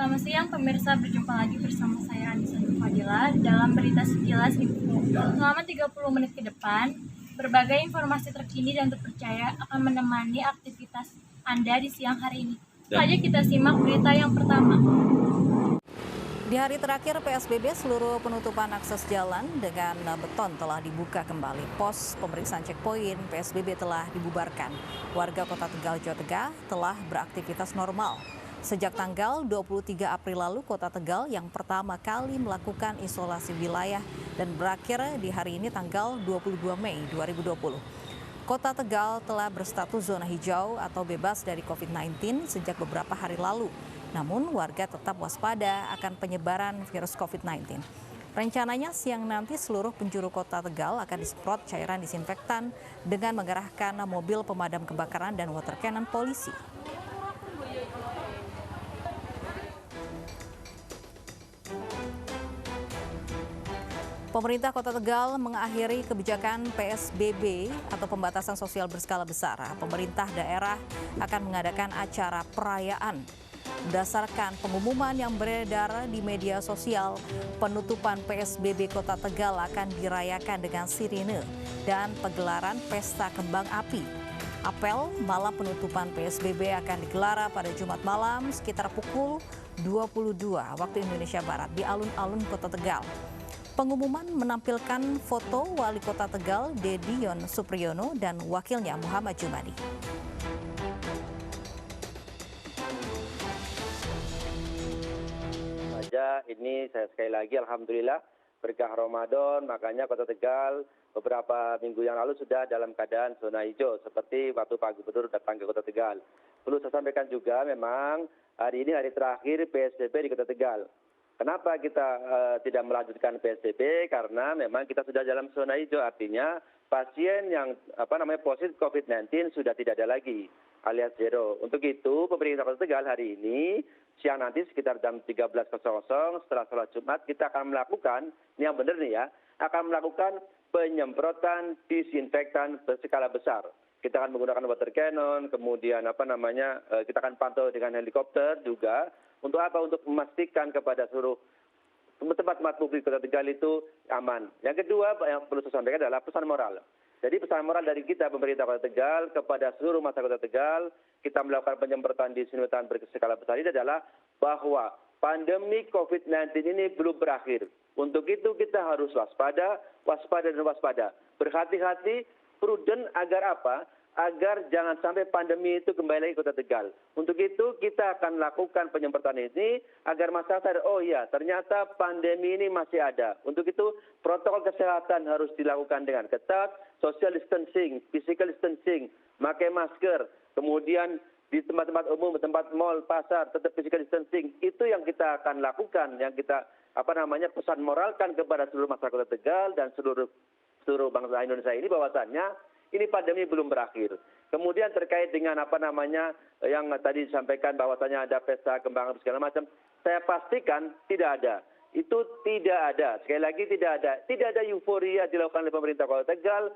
Selamat siang pemirsa, berjumpa lagi bersama saya Anissa Fadila dalam Berita Sekilas Info. Selama 30 menit ke depan, berbagai informasi terkini dan terpercaya akan menemani aktivitas Anda di siang hari ini. Saja kita simak berita yang pertama. Di hari terakhir PSBB, seluruh penutupan akses jalan dengan beton telah dibuka kembali. Pos pemeriksaan checkpoint PSBB telah dibubarkan. Warga Kota Tegal, Jawa Tengah telah beraktivitas normal. Sejak tanggal 23 April lalu, Kota Tegal yang pertama kali melakukan isolasi wilayah dan berakhir di hari ini tanggal 22 Mei 2020. Kota Tegal telah berstatus zona hijau atau bebas dari COVID-19 sejak beberapa hari lalu. Namun warga tetap waspada akan penyebaran virus COVID-19. Rencananya siang nanti seluruh penjuru Kota Tegal akan disemprot cairan disinfektan dengan mengerahkan mobil pemadam kebakaran dan water cannon polisi. Pemerintah Kota Tegal mengakhiri kebijakan PSBB atau pembatasan sosial berskala besar. Pemerintah daerah akan mengadakan acara perayaan. Berdasarkan pengumuman yang beredar di media sosial, penutupan PSBB Kota Tegal akan dirayakan dengan sirine dan pegelaran pesta kembang api. Apel malam penutupan PSBB akan digelar pada Jumat malam sekitar pukul 22 waktu Indonesia Barat di alun-alun Kota Tegal. Pengumuman menampilkan foto Wali Kota Tegal, Dedi Yon Supriyono, dan wakilnya Muhammad Jumadi. Ini saya sekali lagi alhamdulillah berkah Ramadan, makanya Kota Tegal beberapa minggu yang lalu sudah dalam keadaan zona hijau seperti waktu Pak Gubernur datang ke Kota Tegal. Perlu saya sampaikan juga memang hari ini hari terakhir PSBB di Kota Tegal. Kenapa kita tidak melanjutkan PSBB? Karena memang kita sudah dalam zona hijau, artinya pasien yang positif COVID-19 sudah tidak ada lagi alias zero. Untuk itu pemerintah Kota Tegal hari ini siang nanti sekitar jam 13.00 setelah sholat Jumat kita akan melakukan, ini yang benar nih ya, akan melakukan penyemprotan disinfektan berskala besar. Kita akan menggunakan water cannon, kemudian kita akan pantau dengan helikopter juga. Untuk apa? Untuk memastikan kepada seluruh tempat-tempat publik Kota Tegal itu aman. Yang kedua yang perlu saya sampaikan adalah pesan moral. Jadi pesan moral dari kita pemerintah Kota Tegal kepada seluruh masyarakat Kota Tegal, kita melakukan penyemprotan disinfektan berskala besar ini adalah bahwa pandemi COVID-19 ini belum berakhir. Untuk itu kita harus waspada, dan waspada. Berhati-hati, prudent agar apa? Agar jangan sampai pandemi itu kembali lagi ke Kota Tegal. Untuk itu kita akan lakukan penyemprotan ini agar masyarakat, oh iya ternyata pandemi ini masih ada. Untuk itu protokol kesehatan harus dilakukan dengan ketat, social distancing, physical distancing, pakai masker, kemudian di tempat-tempat umum, tempat mal, pasar, tetap physical distancing. Itu yang kita akan lakukan, yang kita pesan moralkan kepada seluruh masyarakat Kota Tegal dan seluruh bangsa Indonesia ini bahwasannya ini pandemi belum berakhir. Kemudian terkait dengan yang tadi disampaikan bahwasannya ada pesta kembang api segala macam, saya pastikan tidak ada. Itu tidak ada. Sekali lagi tidak ada. Tidak ada euforia dilakukan oleh pemerintah Kota Tegal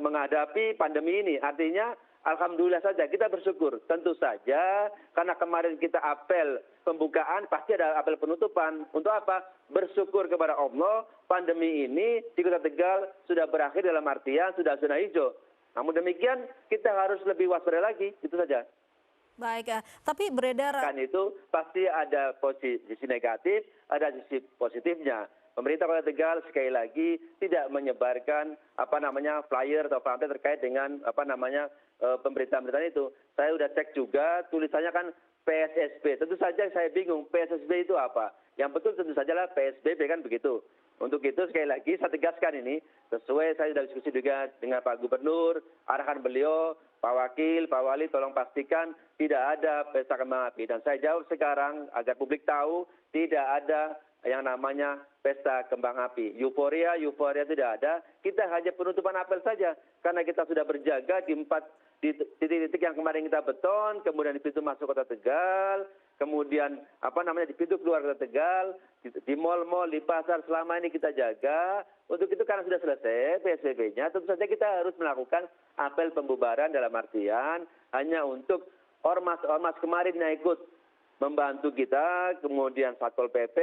menghadapi pandemi ini. Artinya alhamdulillah saja kita bersyukur. Tentu saja karena kemarin kita apel pembukaan, pasti ada apel penutupan. Untuk apa? Bersyukur kepada Allah, pandemi ini di Kota Tegal sudah berakhir dalam artian sudah zona hijau. Namun demikian kita harus lebih waspada lagi, itu saja. Baik, tapi beredar kan itu pasti ada sisi negatif, ada sisi positifnya. Pemerintah Kota Tegal sekali lagi tidak menyebarkan flyer atau pamflet terkait dengan pemberitaan-pemberitaan itu. Saya sudah cek juga tulisannya kan PSSB. Tentu saja saya bingung PSSB itu apa. Yang betul tentu saja lah PSBB kan begitu. Untuk itu sekali lagi saya tegaskan ini sesuai saya sudah diskusi juga dengan Pak Gubernur, arahan beliau, Pak Wakil, Pak Wali tolong pastikan tidak ada pesta kembang api. Dan saya jawab sekarang agar publik tahu tidak ada yang namanya pesta kembang api. Euforia tidak ada. Kita hanya penutupan apel saja karena kita sudah berjaga di titik-titik yang kemarin kita beton, kemudian di pintu masuk Kota Tegal, kemudian di pintu keluar Kota Tegal, di mal-mal, di pasar selama ini kita jaga. Untuk itu karena sudah selesai PSBB-nya, tentu saja kita harus melakukan apel pembubaran dalam artian hanya untuk ormas kemarin yang ikut membantu kita, kemudian Satpol PP,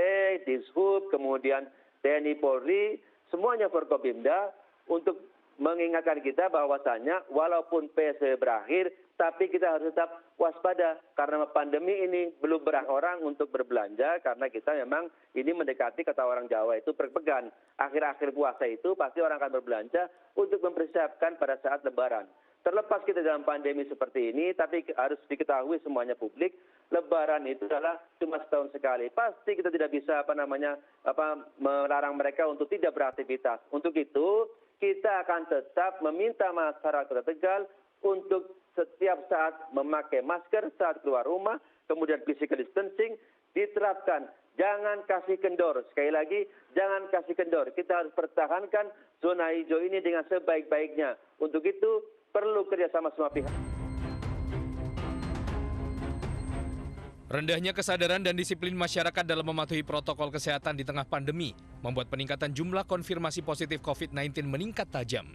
Dishub, kemudian TNI Polri, semuanya Forkopimda untuk mengingatkan kita bahwasannya walaupun PSBB berakhir, tapi kita harus tetap waspada karena pandemi ini belum berakhir orang untuk berbelanja karena kita memang ini mendekati, kata orang Jawa itu berpegan. Akhir-akhir puasa itu pasti orang akan berbelanja untuk mempersiapkan pada saat Lebaran. Terlepas kita dalam pandemi seperti ini, tapi harus diketahui semuanya publik, Lebaran itu adalah cuma setahun sekali. Pasti kita tidak bisa melarang mereka untuk tidak beraktivitas. Untuk itu kita akan tetap meminta masyarakat Kota Tegal untuk setiap saat memakai masker saat keluar rumah, kemudian physical distancing diterapkan. Jangan kasih kendor. Sekali lagi, jangan kasih kendor. Kita harus pertahankan zona hijau ini dengan sebaik-baiknya. Untuk itu perlu kerjasama semua pihak. Rendahnya kesadaran dan disiplin masyarakat dalam mematuhi protokol kesehatan di tengah pandemi membuat peningkatan jumlah konfirmasi positif COVID-19 meningkat tajam.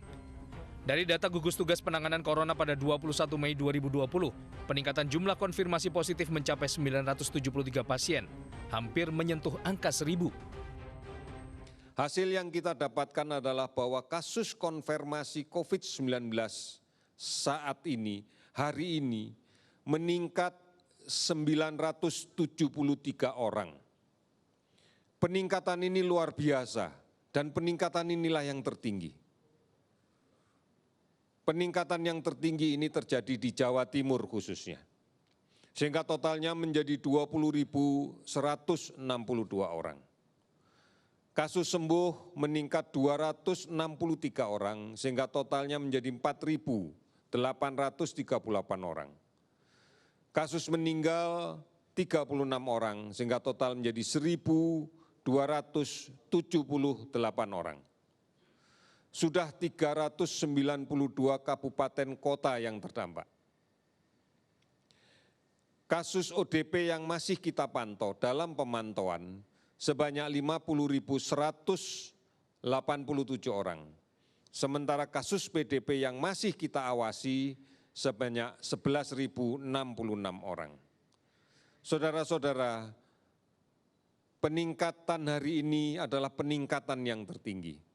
Dari data gugus tugas penanganan corona pada 21 Mei 2020, peningkatan jumlah konfirmasi positif mencapai 973 pasien, hampir menyentuh angka 1.000. Hasil yang kita dapatkan adalah bahwa kasus konfirmasi COVID-19 saat ini, hari ini, meningkat 973 orang. Peningkatan ini luar biasa dan peningkatan inilah yang tertinggi. Peningkatan yang tertinggi ini terjadi di Jawa Timur khususnya. Sehingga totalnya menjadi 20.162 orang. Kasus sembuh meningkat 263 orang sehingga totalnya menjadi 4.838 orang. Kasus meninggal 36 orang sehingga total menjadi 1.278 orang. Sudah 392 kabupaten kota yang terdampak. Kasus ODP yang masih kita pantau dalam pemantauan sebanyak 50.187 orang. Sementara kasus PDP yang masih kita awasi sebanyak 11.066 orang. Saudara-saudara, peningkatan hari ini adalah peningkatan yang tertinggi.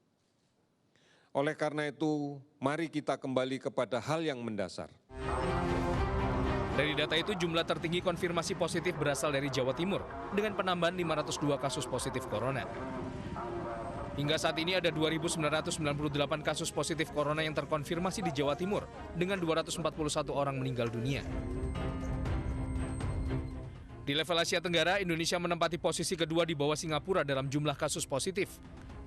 Oleh karena itu, mari kita kembali kepada hal yang mendasar. Dari data itu, jumlah tertinggi konfirmasi positif berasal dari Jawa Timur dengan penambahan 502 kasus positif corona. Hingga saat ini ada 2.998 kasus positif corona yang terkonfirmasi di Jawa Timur dengan 241 orang meninggal dunia. Di level Asia Tenggara, Indonesia menempati posisi kedua di bawah Singapura dalam jumlah kasus positif.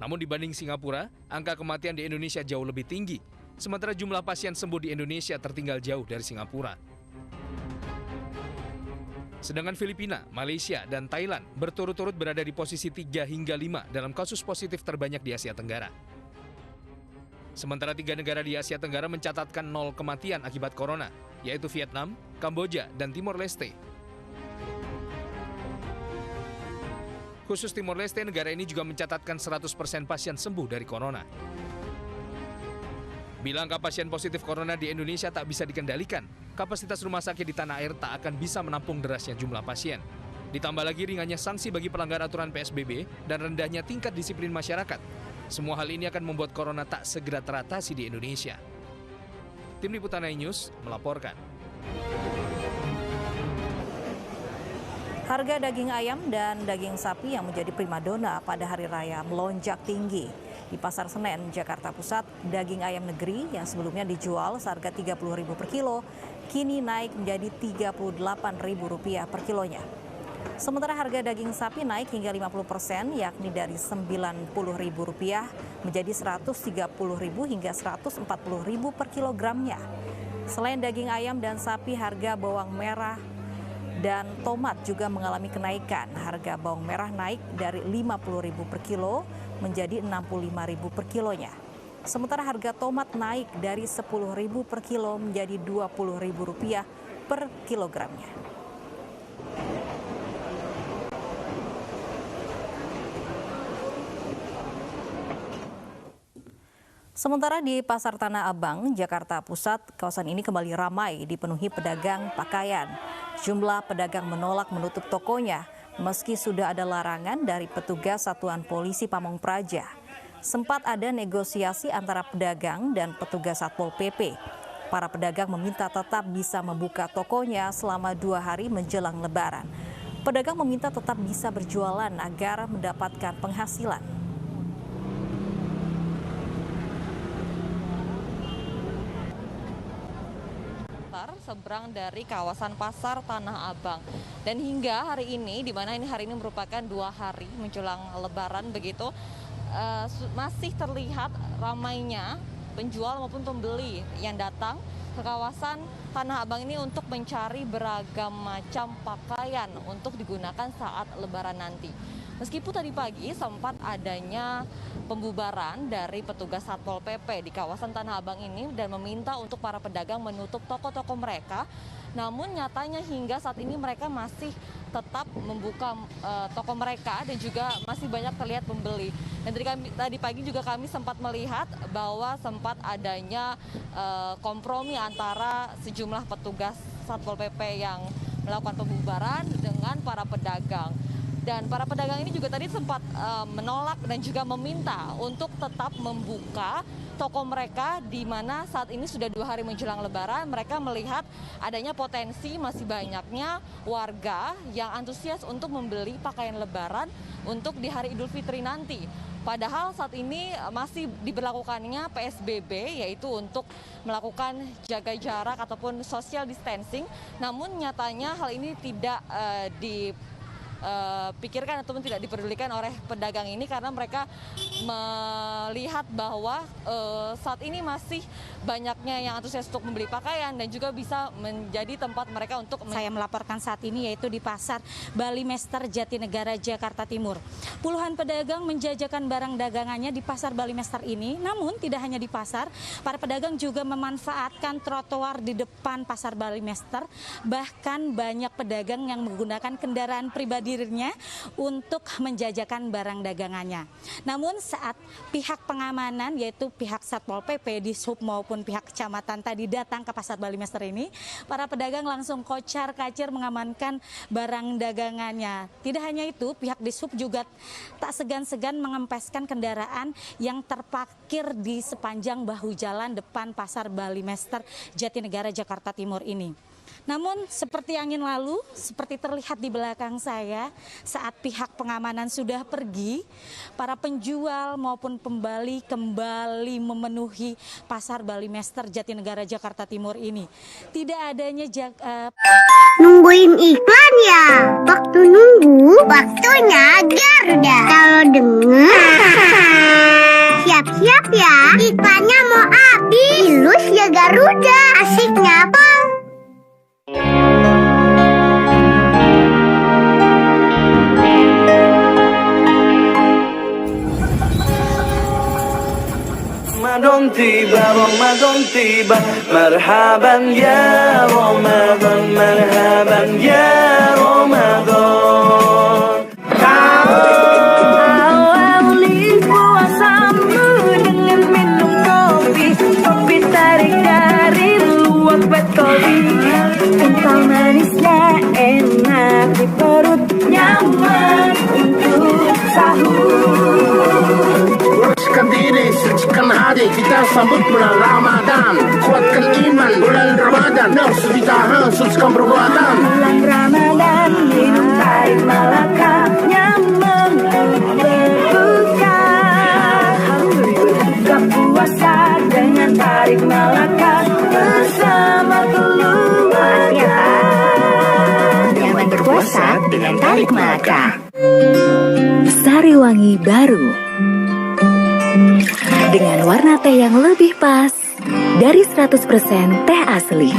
Namun dibanding Singapura, angka kematian di Indonesia jauh lebih tinggi, sementara jumlah pasien sembuh di Indonesia tertinggal jauh dari Singapura. Sedangkan Filipina, Malaysia, dan Thailand berturut-turut berada di posisi 3 hingga 5 dalam kasus positif terbanyak di Asia Tenggara. Sementara 3 negara di Asia Tenggara mencatatkan 0 kematian akibat corona, yaitu Vietnam, Kamboja, dan Timor Leste. Khusus Timor Leste, negara ini juga mencatatkan 100% pasien sembuh dari corona. Bila angka pasien positif corona di Indonesia tak bisa dikendalikan, kapasitas rumah sakit di tanah air tak akan bisa menampung derasnya jumlah pasien. Ditambah lagi ringannya sanksi bagi pelanggar aturan PSBB dan rendahnya tingkat disiplin masyarakat. Semua hal ini akan membuat corona tak segera teratasi di Indonesia. Tim Liputan iNews melaporkan. Harga daging ayam dan daging sapi yang menjadi primadona pada hari raya melonjak tinggi. Di Pasar Senen, Jakarta Pusat, daging ayam negeri yang sebelumnya dijual seharga Rp30.000 per kilo, kini naik menjadi Rp38.000 per kilonya. Sementara harga daging sapi naik hingga 50%, yakni dari Rp90.000 menjadi Rp130.000 hingga Rp140.000 per kilogramnya. Selain daging ayam dan sapi, harga bawang merah dan tomat juga mengalami kenaikan. Harga bawang merah naik dari Rp50.000 per kilo menjadi Rp65.000 per kilonya. Sementara harga tomat naik dari Rp10.000 per kilo menjadi Rp20.000 per kilogramnya. Sementara di Pasar Tanah Abang, Jakarta Pusat, kawasan ini kembali ramai dipenuhi pedagang pakaian. Jumlah pedagang menolak menutup tokonya meski sudah ada larangan dari petugas Satuan Polisi Pamong Praja. Sempat ada negosiasi antara pedagang dan petugas Satpol PP. Para pedagang meminta tetap bisa membuka tokonya selama 2 hari menjelang Lebaran. Pedagang meminta tetap bisa berjualan agar mendapatkan penghasilan. Seberang dari kawasan Pasar Tanah Abang, dan hingga hari ini, di mana hari ini merupakan 2 hari menjelang Lebaran begitu, masih terlihat ramainya penjual maupun pembeli yang datang ke kawasan Tanah Abang ini untuk mencari beragam macam pakaian untuk digunakan saat Lebaran nanti. Meskipun tadi pagi sempat adanya pembubaran dari petugas Satpol PP di kawasan Tanah Abang ini dan meminta untuk para pedagang menutup toko-toko mereka, namun nyatanya hingga saat ini mereka masih tetap membuka toko mereka dan juga masih banyak terlihat pembeli. Dan tadi pagi juga kami sempat melihat bahwa sempat adanya kompromi antara sejumlah petugas Satpol PP yang melakukan pembubaran dengan para pedagang. Dan para pedagang ini juga tadi sempat menolak dan juga meminta untuk tetap membuka toko mereka, di mana saat ini sudah 2 hari menjelang Lebaran. Mereka melihat adanya potensi masih banyaknya warga yang antusias untuk membeli pakaian Lebaran untuk di hari Idul Fitri nanti. Padahal saat ini masih diberlakukannya PSBB, yaitu untuk melakukan jaga jarak ataupun social distancing. Namun nyatanya hal ini tidak dipikirkan ataupun tidak dipedulikan oleh pedagang ini, karena mereka melihat bahwa saat ini masih banyaknya yang antusias untuk membeli pakaian dan juga bisa menjadi tempat mereka untuk saya melaporkan saat ini, yaitu di Pasar Balimester Jatinegara, Jakarta Timur. Puluhan pedagang menjajakan barang dagangannya di Pasar Balimester ini. Namun tidak hanya di pasar, para pedagang juga memanfaatkan trotoar di depan Pasar Balimester. Bahkan banyak pedagang yang menggunakan kendaraan pribadi dirinya untuk menjajakan barang dagangannya. Namun saat pihak pengamanan, yaitu pihak Satpol PP di Sub maupun pihak kecamatan tadi datang ke Pasar Balimester ini, para pedagang langsung kocar-kacir mengamankan barang dagangannya. Tidak hanya itu, pihak di Sub juga tak segan-segan mengempeskan kendaraan yang terparkir di sepanjang bahu jalan depan Pasar Balimester Jatinegara, Jakarta Timur ini. Namun seperti angin lalu, seperti terlihat di belakang saya, saat pihak pengamanan sudah pergi, para penjual maupun pembeli kembali memenuhi Pasar Balimester Jatinegara, Jakarta Timur ini. Tidak adanya nungguin iklan ya. Waktu nunggu, waktunya Garuda. Kalau denger, siap-siap ya. Iklannya mau habis. Ilus ya Garuda. Asiknya apa? Ramadan tiba, Ramadan tiba, marhaban ya Ramadan, marhaban ya Ramadan. Awali puasamu dengan minum kopi, kopi tarik dari luwak bed kopi. Kental manisnya enak di perut, nyaman untuk sahur. Uruskan diri, sucikan hati, kita sambut bulan Ramadan. Kuatkan iman, bulan Ramadan, nafsu ditahan, sucikan perbuatan. Bulan Ramadan, minum tarik Malaka, nyaman berbuka. Buka puasa dengan tarik Malaka bersama keluarga. Nyaman berpuasa dengan tarik Malaka. Sariwangi baru dengan warna teh yang lebih pas dari 100% teh asli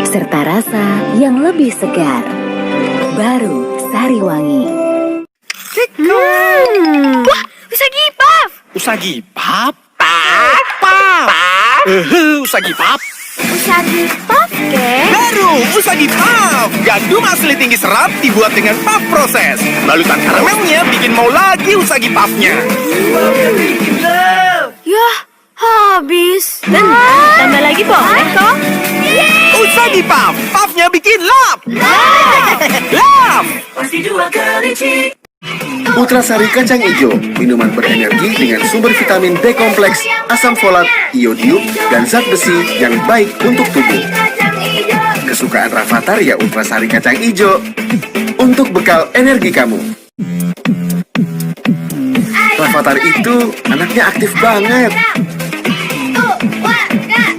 serta rasa yang lebih segar. Baru Sariwangi. Wah, Usagi Puff. Usagi Puff? Puff. Usagi Puff. Usagi Puff, ke? Baru Usagi Puff. Gandum asli tinggi serat dibuat dengan puff proses. Lalutan karamelnya bikin mau lagi Usagi Puff-nya. Yah, habis. Tambah lagi boleh kok. Usagi Puff, puffnya bikin lap. Lap. Pasti 2 kelinci. Ultrasari kacang hijau, minuman berenergi dengan sumber vitamin B kompleks, asam folat, iodium, dan zat besi yang baik untuk tubuh. Kesukaan Rafathar ya Ultrasari kacang hijau, untuk bekal energi kamu. Rafathar itu anaknya aktif banget.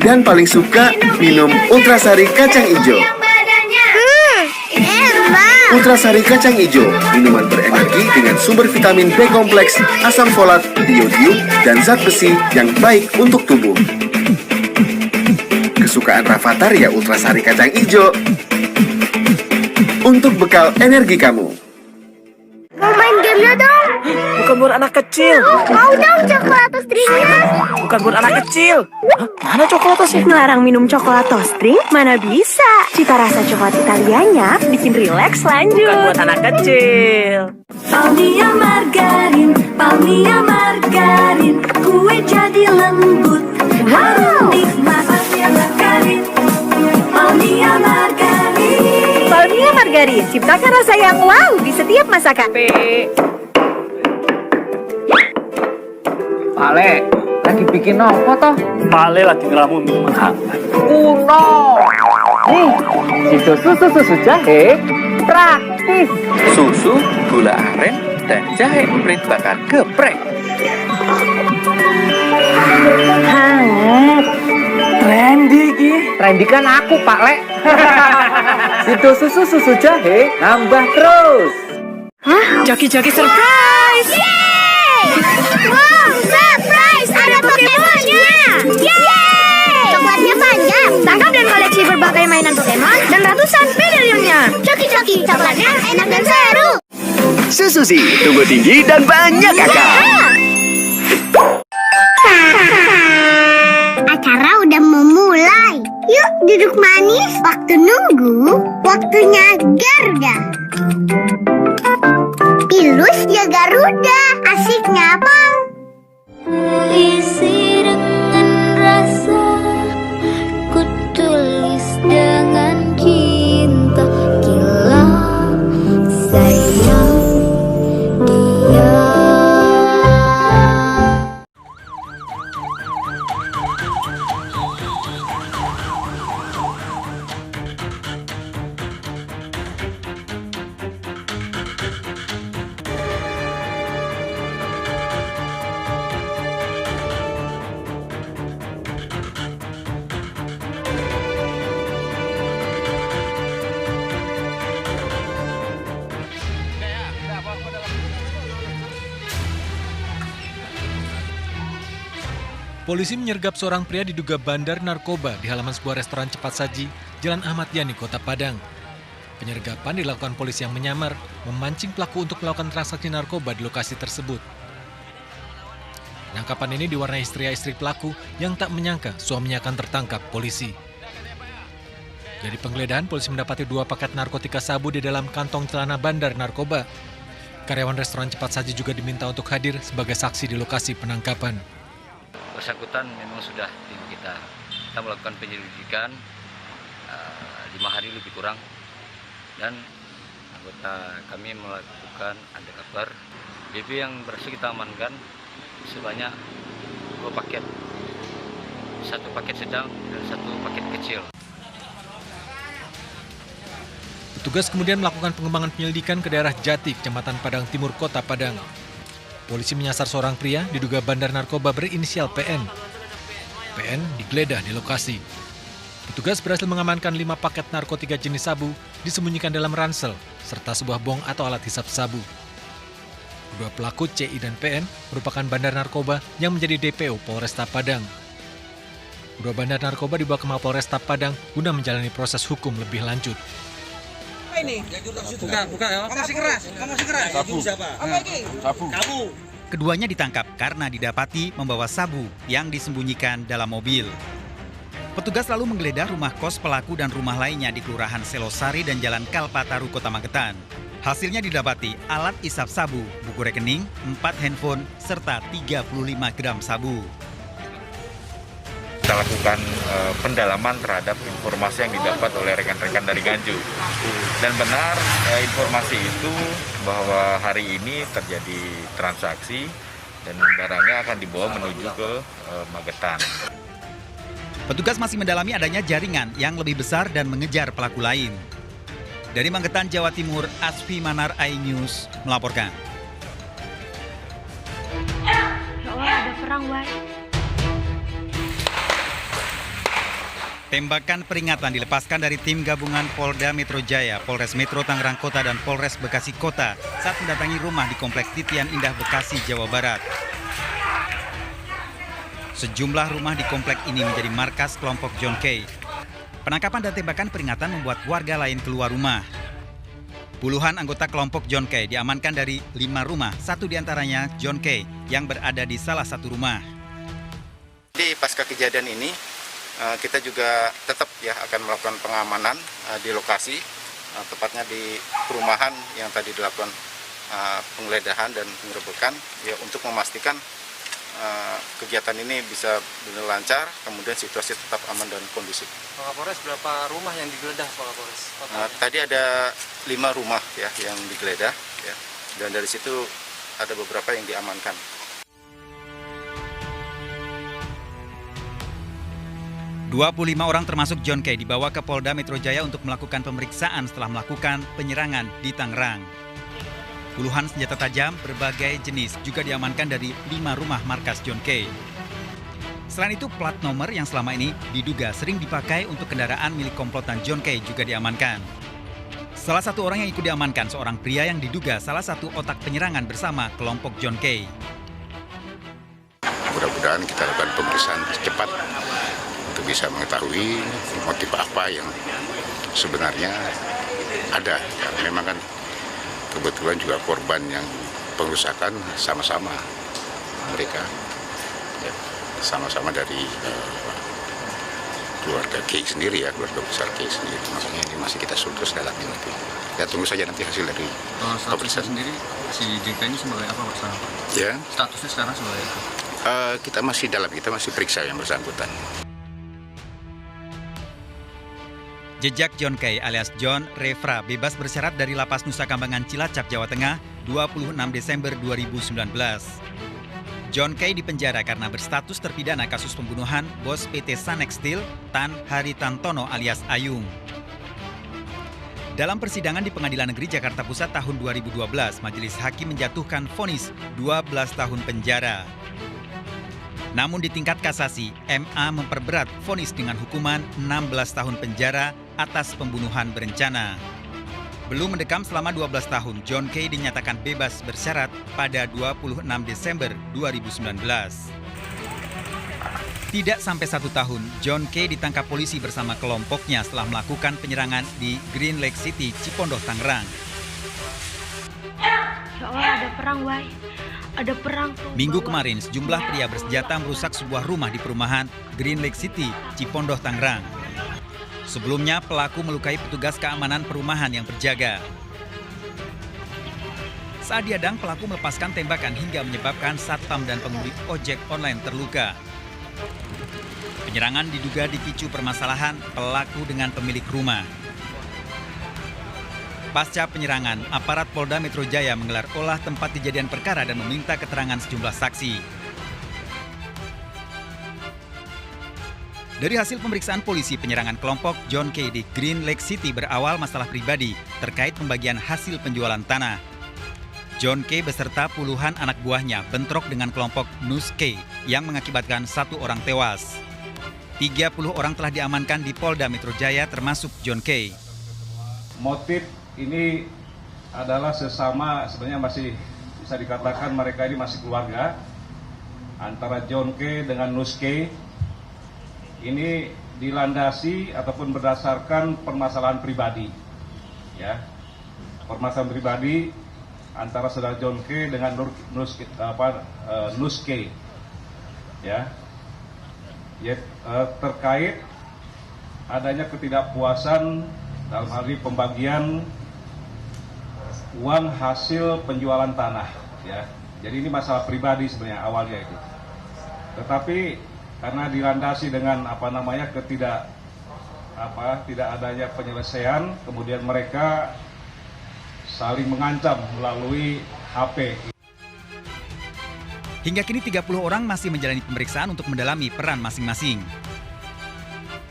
Dan paling suka minum Ultrasari kacang hijau. Ultrasari kacang hijau, minuman berenergi dengan sumber vitamin B kompleks, asam folat, iodium, dan zat besi yang baik untuk tubuh. Kesukaan Rafathar ya Ultrasari kacang hijau, untuk bekal energi kamu. Mau main gamenya dong? Bukan buat anak kecil. Mau dong Coklatos drinknya? Bukan buat anak kecil. Hah? Mana Coklatos? Ngelarang minum Coklatos drink? Mana bisa? Cita rasa coklat Italianya bikin rileks lanjut. Bukan buat anak kecil. Palmia margarin, Palmia margarin, kue jadi lembut, harum nikmat. Palmia margarin, Palmia margarin. Palmia margarin, ciptakan rasa yang wow di setiap masakan. Pale, lagi bikin apa toh? Pale lagi ngelamun minuman hangat. Kuno. Susu jahe praktis. Susu, gula aren, dan jahe emprit bakar geprek. Hangat. Trendy ki. Trendy kan aku, Pak Le. Susu jahe nambah terus. Hah? Joki-joki surprise. Wow, surprise! Ada Pokemonnya! Yeay! Coklatnya panjang. Tangkap dan koleksi berbagai mainan Pokemon dan ratusan medalionnya. Coki-coki, coklatnya enak dan seru. Sususi, tumbuh tinggi dan banyak kakak. Acara udah mau mulai. Yuk duduk manis. Waktu nunggu, waktunya Garuda. Ilus ya Garuda. Asiknya apa? Isi dengan rasa, ku tulis dengan cinta, gila sayang dia. Polisi menyergap seorang pria diduga bandar narkoba di halaman sebuah restoran cepat saji, Jalan Ahmad Yani, Kota Padang. Penyergapan dilakukan polisi yang menyamar, memancing pelaku untuk melakukan transaksi narkoba di lokasi tersebut. Penangkapan ini diwarnai histeria istri pelaku yang tak menyangka suaminya akan tertangkap polisi. Dari penggeledahan, polisi mendapati 2 paket narkotika sabu di dalam kantong celana bandar narkoba. Karyawan restoran cepat saji juga diminta untuk hadir sebagai saksi di lokasi penangkapan. Bersangkutan memang sudah tim kita melakukan penyelidikan 5 hari lebih kurang, dan anggota kami melakukan undercover. BB yang berhasil kita amankan sebanyak 2 paket, 1 paket sedang dan 1 paket kecil. Petugas kemudian melakukan pengembangan penyelidikan ke daerah Jati, Kecamatan Padang Timur, Kota Padang. Polisi menyasar seorang pria diduga bandar narkoba berinisial PN. PN digeledah di lokasi. Petugas berhasil mengamankan 5 paket narkotika jenis sabu disembunyikan dalam ransel, serta sebuah bong atau alat hisap sabu. Kedua pelaku, CI dan PN, merupakan bandar narkoba yang menjadi DPO Polresta Padang. Kedua bandar narkoba dibawa ke Mapolresta Padang guna menjalani proses hukum lebih lanjut. Ini bukan ya. Kamu keras. Sabu. Apa ini? Sabu. Keduanya ditangkap karena didapati membawa sabu yang disembunyikan dalam mobil. Petugas lalu menggeledah rumah kos pelaku dan rumah lainnya di Kelurahan Selosari dan Jalan Kalpataru, Kota Magetan. Hasilnya didapati alat isap sabu, buku rekening, 4 handphone, serta 35 gram sabu. kita lakukan pendalaman terhadap informasi yang didapat oleh rekan-rekan dari Nganjuk. Dan benar informasi itu bahwa hari ini terjadi transaksi dan barangnya akan dibawa menuju ke Magetan. Petugas masih mendalami adanya jaringan yang lebih besar dan mengejar pelaku lain. Dari Magetan, Jawa Timur, Asfi Manar, iNews melaporkan. Ya Allah, ada perang, Wai. Tembakan peringatan dilepaskan dari tim gabungan Polda Metro Jaya, Polres Metro Tangerang Kota, dan Polres Bekasi Kota saat mendatangi rumah di Kompleks Titian Indah, Bekasi, Jawa Barat. Sejumlah rumah di kompleks ini menjadi markas kelompok John K. Penangkapan dan tembakan peringatan membuat warga lain keluar rumah. Puluhan anggota kelompok John K diamankan dari 5 rumah, satu diantaranya John K yang berada di salah satu rumah. Di pasca kejadian ini, kita juga tetap ya akan melakukan pengamanan di lokasi, tepatnya di perumahan yang tadi dilakukan penggeledahan dan penggerebekan, ya untuk memastikan kegiatan ini bisa benar lancar, kemudian situasi tetap aman dan kondusif. Pak Kapolres, berapa rumah yang digeledah, Pak Kapolres? Tadi ada 5 rumah ya yang digeledah, ya, dan dari situ ada beberapa yang diamankan. 25 orang termasuk John K dibawa ke Polda Metro Jaya untuk melakukan pemeriksaan setelah melakukan penyerangan di Tangerang. Puluhan senjata tajam berbagai jenis juga diamankan dari 5 rumah markas John K. Selain itu, plat nomor yang selama ini diduga sering dipakai untuk kendaraan milik komplotan John K juga diamankan. Salah satu orang yang ikut diamankan seorang pria yang diduga salah satu otak penyerangan bersama kelompok John K. Mudah-mudahan kita lakukan pemeriksaan cepat untuk bisa mengetahui motif apa yang sebenarnya ada. Ya, memang kan kebetulan juga korban yang pengerusakan sama-sama mereka, ya, sama-sama dari keluarga K sendiri ya, keluarga besar K sendiri. Makanya ini masih kita terus dalami nanti. Ya tunggu saja nanti hasil dari pemeriksaan sendiri. Si JK ini sebagai apa, Pak? Ya. Statusnya sekarang sebagai apa? Kita masih periksa yang bersangkutan. Jejak John K alias John Refra bebas bersyarat dari Lapas Nusa Kambangan Cilacap, Jawa Tengah, 26 Desember 2019. John K dipenjara karena berstatus terpidana kasus pembunuhan bos PT Sanex Steel, Tan Haritantono alias Ayung. Dalam persidangan di Pengadilan Negeri Jakarta Pusat tahun 2012, majelis hakim menjatuhkan vonis 12 tahun penjara. Namun di tingkat kasasi, MA memperberat vonis dengan hukuman 16 tahun penjara atas pembunuhan berencana. Belum mendekam selama 12 tahun, John K dinyatakan bebas bersyarat pada 26 Desember 2019. Tidak sampai 1 tahun, John K ditangkap polisi bersama kelompoknya setelah melakukan penyerangan di Green Lake City, Cipondoh, Tangerang. Ya Allah, ada perang, Wai. Ada perang. Minggu kemarin, sejumlah pria bersenjata merusak sebuah rumah di perumahan Green Lake City, Cipondoh, Tangerang. Sebelumnya, pelaku melukai petugas keamanan perumahan yang berjaga. Saat diadang, pelaku melepaskan tembakan hingga menyebabkan satpam dan pengemudi ojek online terluka. Penyerangan diduga dipicu permasalahan pelaku dengan pemilik rumah. Pasca penyerangan, aparat Polda Metro Jaya menggelar olah tempat kejadian perkara dan meminta keterangan sejumlah saksi. Dari hasil pemeriksaan polisi, penyerangan kelompok John K di Green Lake City berawal masalah pribadi terkait pembagian hasil penjualan tanah. John K beserta puluhan anak buahnya bentrok dengan kelompok Nus K yang mengakibatkan 1 orang tewas. 30 orang telah diamankan di Polda Metro Jaya termasuk John K. Motif ini adalah sesama, sebenarnya masih bisa dikatakan mereka ini masih keluarga antara John K dengan Nus K. Ini dilandasi ataupun berdasarkan permasalahan pribadi, ya, permasalahan pribadi antara saudara John K dengan Nus K, ya, terkait adanya ketidakpuasan dalam hal ini pembagian uang hasil penjualan tanah, ya. Jadi ini masalah pribadi sebenarnya awalnya itu. Tetapi karena dilandasi dengan tidak adanya penyelesaian, kemudian mereka saling mengancam melalui HP. Hingga kini 30 orang masih menjalani pemeriksaan untuk mendalami peran masing-masing.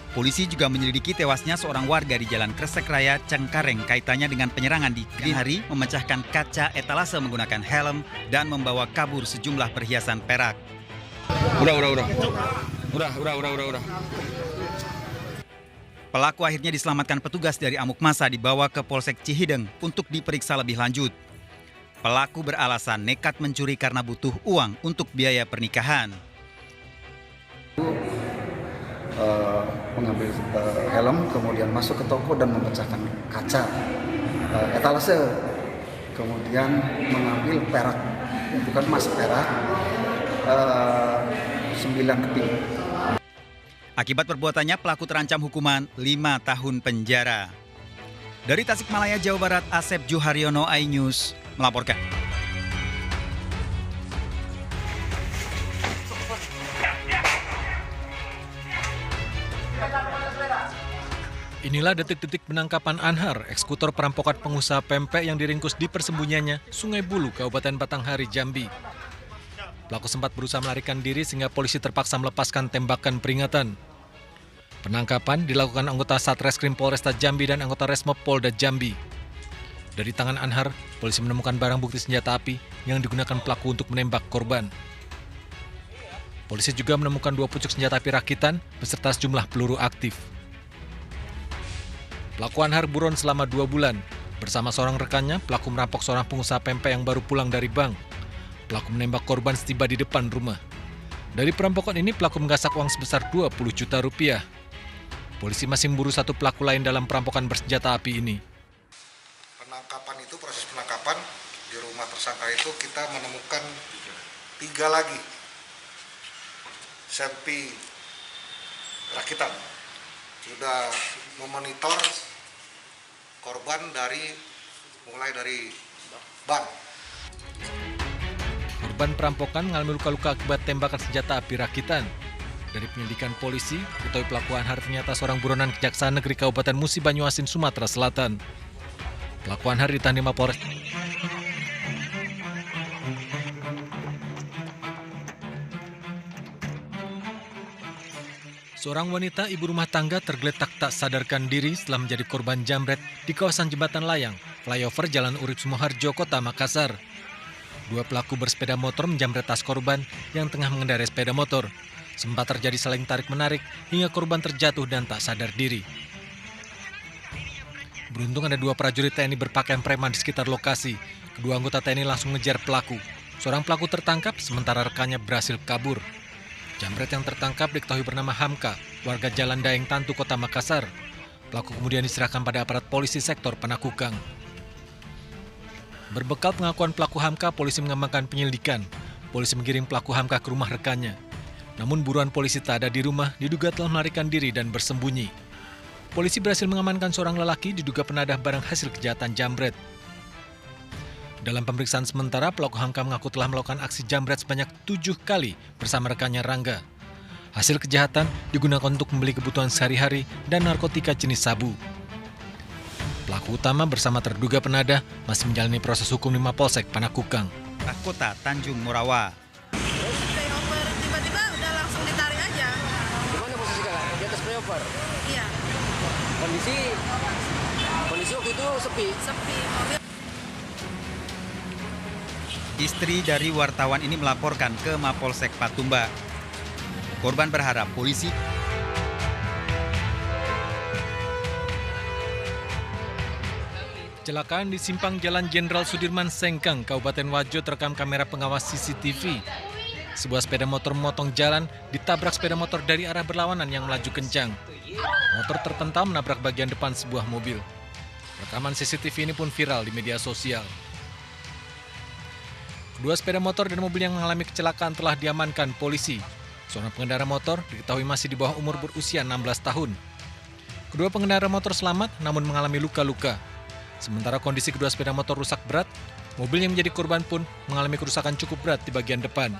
Polisi juga menyelidiki tewasnya seorang warga di Jalan Kresek Raya, Cengkareng kaitannya dengan penyerangan di dini hari, memecahkan kaca etalase menggunakan helm dan membawa kabur sejumlah perhiasan perak. Udah. Pelaku akhirnya diselamatkan petugas dari amuk massa, dibawa ke Polsek Cihideng untuk diperiksa lebih lanjut. Pelaku beralasan nekat mencuri karena butuh uang untuk biaya pernikahan. Mengambil helm, kemudian masuk ke toko dan memecahkan kaca etalase, kemudian mengambil perak, bukan emas, perak 9 keping. Akibat perbuatannya, pelaku terancam hukuman 5 tahun penjara. Dari Tasikmalaya, Jawa Barat, Asep Juharyono, iNews melaporkan. Inilah detik-detik penangkapan Anhar, eksekutor perampokan pengusaha pempek yang diringkus di persembunyiannya Sungai Bulu, Kabupaten Batanghari, Jambi. Pelaku sempat berusaha melarikan diri sehingga polisi terpaksa melepaskan tembakan peringatan. Penangkapan dilakukan anggota Satreskrim Polresta Jambi dan anggota Resmob Polda Jambi. Dari tangan Anhar, polisi menemukan barang bukti senjata api yang digunakan pelaku untuk menembak korban. Polisi juga menemukan 2 pucuk senjata api rakitan beserta sejumlah peluru aktif. Pelaku Anhar buron selama 2 bulan. Bersama seorang rekannya, pelaku merampok seorang pengusaha pempek yang baru pulang dari bank. Pelaku menembak korban setiba di depan rumah. Dari perampokan ini, pelaku menggasak uang sebesar 20 juta rupiah. Polisi masih memburu 1 pelaku lain dalam perampokan bersenjata api ini. Penangkapan itu, proses penangkapan di rumah tersangka itu kita menemukan 3 lagi sempi rakitan. Sudah memonitor korban mulai dari ban. Korban perampokan mengalami luka-luka akibat tembakan senjata api rakitan. Dari penyelidikan polisi, diketahui pelaku Anhar ternyata seorang buronan Kejaksaan Negeri Kabupaten Musi Banyuasin, Sumatera Selatan. Pelaku Anhar ditahan di Mapolres. Seorang wanita ibu rumah tangga tergeletak tak sadarkan diri setelah menjadi korban jambret di kawasan Jembatan Layang, flyover Jalan Urip Sumoharjo, Kota Makassar. 2 pelaku bersepeda motor menjambret tas korban yang tengah mengendarai sepeda motor. Sempat terjadi saling tarik-menarik hingga korban terjatuh dan tak sadar diri. Beruntung ada 2 prajurit TNI berpakaian preman di sekitar lokasi. Kedua anggota TNI langsung mengejar pelaku. Seorang pelaku tertangkap sementara rekannya berhasil kabur. Jambret yang tertangkap diketahui bernama Hamka, warga Jalan Daeng Tantu, Kota Makassar. Pelaku kemudian diserahkan pada aparat polisi sektor Panakukang. Berbekal pengakuan pelaku Hamka, polisi mengembangkan penyelidikan. Polisi mengirim pelaku Hamka ke rumah rekannya. Namun buruan polisi tak ada di rumah, diduga telah melarikan diri dan bersembunyi. Polisi berhasil mengamankan seorang lelaki diduga penadah barang hasil kejahatan jambret. Dalam pemeriksaan sementara, pelaku Hamka mengaku telah melakukan aksi jambret sebanyak 7 kali bersama rekannya Rangga. Hasil kejahatan digunakan untuk membeli kebutuhan sehari-hari dan narkotika jenis sabu. Pelaku utama bersama terduga penadah masih menjalani proses hukum di Mapolsek Panakukang. Kota Tanjung Morawa. Tiba-tiba udah langsung ditarik aja. Gimana posisi kakak? Di atas flyover? Iya. Kondisi waktu itu sepi? Sepi. Istri dari wartawan ini melaporkan ke Mapolsek Patumba. Korban berharap polisi Kecelakaan di simpang Jalan Jenderal Sudirman Sengkang, Kabupaten Wajo terekam kamera pengawas CCTV. Sebuah sepeda motor memotong jalan ditabrak sepeda motor dari arah berlawanan yang melaju kencang. Motor terpental menabrak bagian depan sebuah mobil. Rekaman CCTV ini pun viral di media sosial. Kedua sepeda motor dan mobil yang mengalami kecelakaan telah diamankan polisi. Seorang pengendara motor diketahui masih di bawah umur berusia 16 tahun. Kedua pengendara motor selamat namun mengalami luka-luka. Sementara kondisi kedua sepeda motor rusak berat, mobil yang menjadi korban pun mengalami kerusakan cukup berat di bagian depan.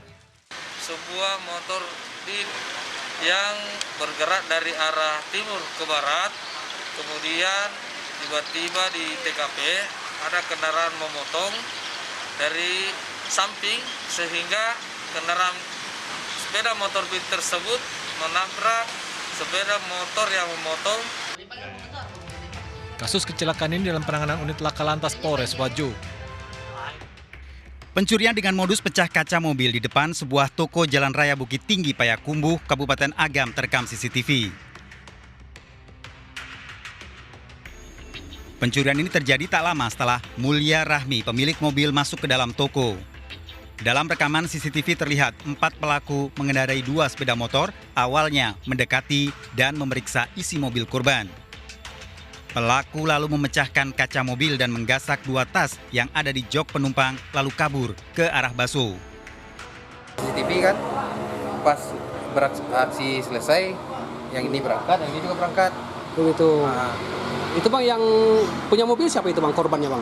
Sebuah motor di yang bergerak dari arah timur ke barat. Kemudian tiba-tiba di TKP ada kendaraan memotong dari samping sehingga kendaraan sepeda motor beat tersebut menabrak sepeda motor yang memotong. Kasus kecelakaan ini dalam penanganan unit Laka Lantas Polres Wajo. Pencurian dengan modus pecah kaca mobil di depan sebuah toko Jalan Raya Bukit Tinggi, Payakumbuh, Kabupaten Agam terekam CCTV. Pencurian ini terjadi tak lama setelah Mulya Rahmi, pemilik mobil, masuk ke dalam toko. Dalam rekaman CCTV terlihat 4 pelaku mengendarai 2 sepeda motor, awalnya mendekati dan memeriksa isi mobil korban. Pelaku lalu memecahkan kaca mobil dan menggasak 2 tas yang ada di jok penumpang lalu kabur ke arah Baso. CCTV kan pas beraksi selesai, yang ini berangkat, yang ini juga berangkat. Begitu. Nah, itu Bang yang punya mobil siapa itu Bang, korbannya Bang?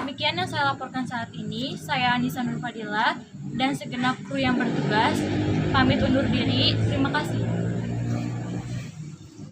Demikian yang saya laporkan saat ini. Saya Anissa Nurfadilah dan segenap kru yang bertugas pamit undur diri. Terima kasih.